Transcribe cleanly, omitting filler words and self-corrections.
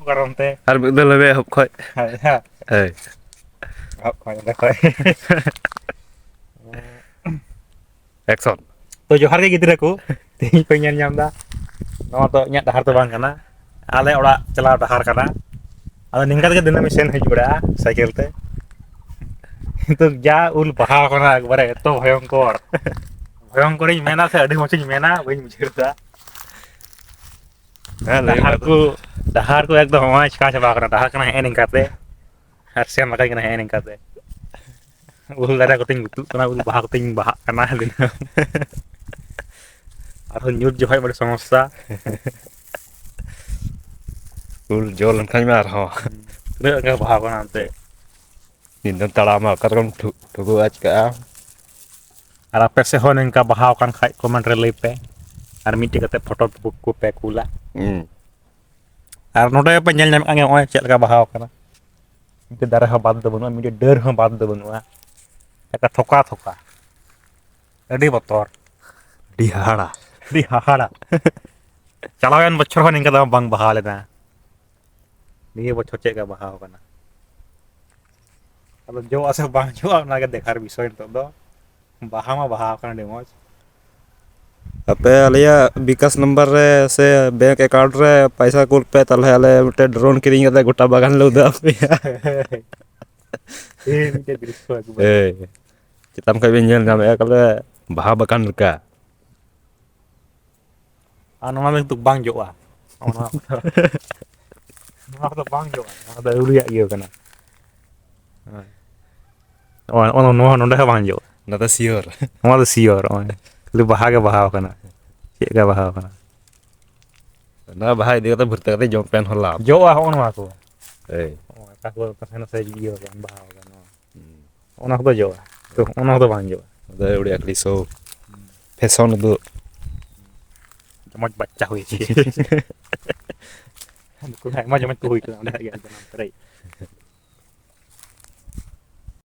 karonte. Har mid lebih hop khoi. Ya. Hey. Hop khoi. Action. To johar ge gidra ko. Tehi ko nyel nyam da. Nawa to inyak dahar to bang kana. Ale ora chala dahar kana. Ado ningka ge dinam sen hijura cycle te. Itu ja ul baha kana ekbare eto bhayankor. Bhayankor ᱤᱧ ᱢᱮᱱᱟ ᱥᱮ ᱟᱹᱰᱤ ᱢᱚᱡᱤᱧ ᱢᱮᱱᱟ ᱵᱟᱹᱧ ᱵᱩᱡᱷᱟᱹᱣ ᱫᱟ ᱰᱟᱦᱟᱨ ᱠᱚ ᱮᱠᱫᱚᱢ ᱦᱚᱸᱜᱼᱚᱭ ᱪᱤᱠᱟ ᱪᱟᱵᱟ ᱠᱟᱱᱟ ᱰᱟᱦᱟᱨ ᱠᱟᱱᱟ ᱦᱮᱸ ᱱᱤᱝᱠᱟᱛᱮ ᱟᱨ ᱥᱮᱱ ᱞᱟᱜᱟᱭ ᱠᱟᱱᱟ ᱦᱮᱸ ᱱᱤᱝᱠᱟᱛᱮ ᱩᱞ ᱫᱟᱨᱮ ᱠᱚᱛᱮᱧ ᱜᱩᱛᱩᱜ ᱠᱟᱱᱟ ᱩᱞ ᱵᱟᱦᱟ ᱠᱚᱛᱮᱧ ᱵᱟᱦᱟᱜ ᱠᱟᱱᱟ ᱟᱨᱦᱚᱸ ᱧᱩᱛ ᱡᱚᱠᱷᱚᱡ ᱵᱟᱲᱤ ᱥᱚᱢᱚᱥᱥᱟ Ul jol kan mar ho. ᱛᱤᱱᱟᱹᱜ ᱜᱮ ᱵᱟᱦᱟ ᱠᱟᱱᱟ ᱮᱱᱛᱮ Nindam talama karom thugu aj ka. ᱟᱨ ᱟᱯᱮ ᱥᱮᱫ ᱦᱚᱸ ᱱᱤᱝᱠᱟ ᱵᱟᱦᱟᱣ ᱠᱟᱱ ᱠᱷᱟᱡ ᱠᱚᱢᱮᱱᱴ ᱨᱮ ᱞᱟᱹᱭ ᱯᱮ ᱟᱨ ᱢᱤᱫᱴᱮᱡ ᱠᱟᱛᱮ ᱯᱷᱳᱴᱳ ᱠᱚ ᱯᱮ ᱠᱩᱞᱟ ᱟᱨ ᱱᱚᱰᱮ ᱯᱮ ᱧᱮᱞ ᱧᱟᱢᱮᱫ ᱠᱟᱱ ᱜᱮᱭᱟ ᱱᱚᱜᱼᱚᱭ ᱪᱮᱫ ᱞᱮᱠᱟ ᱵᱟᱦᱟᱣ ᱠᱟᱱᱟ ᱢᱤᱫᱴᱮᱡ ᱫᱟᱨᱮ ᱦᱚᱸ ᱵᱟᱫ ᱫᱚ ᱵᱟᱹᱱᱩᱜᱼᱟ ᱢᱤᱫᱴᱮᱡ ᱰᱟᱹᱨ ᱦᱚᱸ ᱵᱟᱫ ᱫᱚ ᱵᱟᱹᱱᱩᱜᱼᱟ ᱮᱠᱟ ᱛᱷᱚᱠᱟ ᱛᱷᱚᱠᱟ ᱟᱹᱰᱤ ᱵᱚᱛᱚᱨ Dihara. ᱟᱹᱰᱤ ᱦᱟᱦᱟᱲᱟᱜ ᱪᱟᱞᱟᱣᱮᱱ ᱵᱚᱪᱷᱚᱨ ᱦᱚᱸ ᱱᱤᱝᱠᱟ ᱫᱚ ᱵᱟᱝ ᱵᱟᱦᱟ ᱞᱮᱱᱟ ᱱᱤᱭᱟᱹ ᱵᱚᱪᱷᱚᱨ ᱪᱮᱫ ᱞᱮᱠᱟ ᱵᱟᱦᱟᱣ ᱠᱟᱱᱟ ᱟᱫᱚ ᱡᱚᱜᱼᱟ ᱥᱮ ᱵᱟᱝ ᱡᱚᱜᱼᱟ ᱚᱱᱟᱜᱮ ᱫᱮᱠᱷᱟᱨ ᱵᱤᱥᱚᱭ ᱱᱤᱛᱚᱜ ᱫᱚ ᱵᱟᱦᱟ ᱢᱟ ᱵᱟᱦᱟᱣ ᱠᱟᱱᱟ ᱟᱹᱰᱤ ᱢᱚᱡᱽ Ape alia bikas number re se bank account re paisa kul pe talhe ale mite drone kiring kate gota bagan lo da ᱢᱤᱫᱴᱮᱡ ᱫᱨᱤᱥᱥᱚ ᱮᱠᱵᱟᱨᱮ Eh. Kita kᱷᱚᱡ ᱵᱤᱱ ᱧᱮᱞ ᱧᱟᱢᱮᱜᱼᱟ ᱠᱚᱞᱮ ᱵᱟᱦᱟ ᱵᱟᱜᱟᱱ ᱞᱮᱠᱟ ᱟᱨ ᱱᱚᱣᱟ ᱫᱚ ᱱᱤᱛᱚᱜ ᱵᱟᱝ ᱡᱚᱜᱼᱟ ᱱᱚᱣᱟ ᱠᱚᱫᱚ ᱵᱟᱝ ᱡᱚᱜᱼᱟ ᱱᱚᱣᱟ ᱫᱚ ᱟᱹᱣᱨᱤᱭᱟᱜ ᱤᱭᱟᱹ ᱠᱟᱱᱟ ᱱᱚᱣᱟ ᱱᱚᱰᱮ ᱦᱚᱸ ᱵᱟᱝ ᱡᱚᱜᱼᱟ ᱱᱚᱣᱟ ᱫᱚ ᱥᱤᱭᱳᱨ ᱱᱚᱣᱟ ᱫᱚ ᱥᱤᱭᱳᱨ ᱱᱚᱜᱼᱚᱭ ᱠᱷᱟᱹᱞᱤ ᱵᱟᱦᱟ ᱜᱮ ᱵᱟᱦᱟᱣ ᱠᱟᱱᱟ ᱪᱮᱫ ᱞᱮᱠᱟ ᱵᱟᱦᱟᱣ ᱠᱟᱱᱟ ᱱᱚᱣᱟ ᱵᱟᱦᱟ ᱤᱫᱤ ᱠᱟᱛᱮ ᱵᱷᱩᱨᱛᱟᱹ ᱠᱟᱛᱮ ᱡᱚᱢ ᱯᱮᱱ ᱦᱚᱸ ᱞᱟᱵᱷ ᱡᱚᱜᱼᱟ ᱦᱚᱸᱜᱼᱚ ᱱᱚᱣᱟ ᱠᱚ ᱮᱭ ᱚᱠᱟ ᱠᱚ ᱱᱟᱥᱮ ᱱᱟᱥᱮ ᱤᱭᱟᱹ ᱵᱟᱦᱟᱣ ᱠᱟᱱᱟ ᱚᱱᱟ ᱠᱚᱫᱚ ᱡᱚᱜᱼᱟ ᱛᱚ ᱚᱱᱟ ᱠᱚᱫᱚ ᱵᱟᱝ ᱡᱚᱜᱼᱟ ᱟᱫᱚ ᱮᱣᱲᱤ ᱟᱠᱞᱤ ᱥᱚ ᱯᱷᱮᱥᱚᱱ ᱩᱫᱩᱜ ᱢᱚᱡᱽ ᱵᱟᱪᱪᱟ ᱦᱩᱭ ᱟᱭᱢᱟ ᱡᱚᱢᱚᱡ ᱠᱚ ᱦᱩᱭ ᱠᱟᱱᱟ ᱚᱸᱰᱮ ᱡᱟᱱᱟᱢ ᱛᱚᱨᱟ